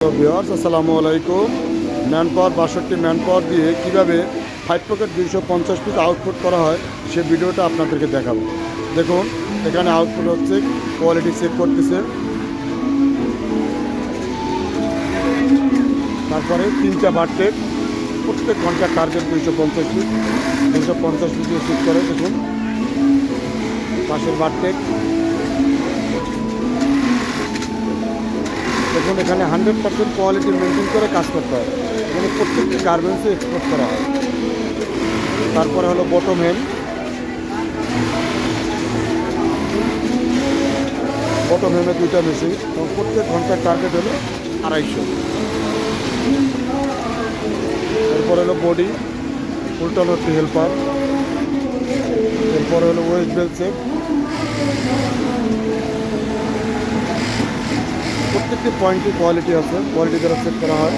তো ভিউয়ার্স আসসালামু আলাইকুম। ম্যান পাওয়ার 62 ম্যান পাওয়ার দিয়ে কীভাবে 5 পকেট 250 পিস আউটপুট করা হয় সে ভিডিওটা আপনাদেরকে দেখাবো। দেখুন এখানে আউটপুট হচ্ছে, কোয়ালিটি চেক করতেছে। তারপরে 3টা বারটেক, প্রত্যেক ঘন্টার টার্গেট 250 পিস। 250 পিস দিয়ে চেক করে। দেখুন পাশের বারটেক, দেখুন এখানে 100% কোয়ালিটি মেনটেন করে কাজ করতে হয়। এখানে প্রত্যেকটি গার্মেন্টসে এক্সপোর্ট করা হয়। তারপরে হলো বটম হেম, বটম হেমে 2টা মেশিন এবং প্রত্যেক ঘন্টার টার্গেট হলো 250। এরপরে হলো বডি, উল্টানো হচ্ছে হেল্পার। এরপরে হলো ওয়েস্ট বেল চেক। প্রত্যেকটি পয়েন্টে কোয়ালিটি আছে, কোয়ালিটি দ্বারা চেক করা হয়।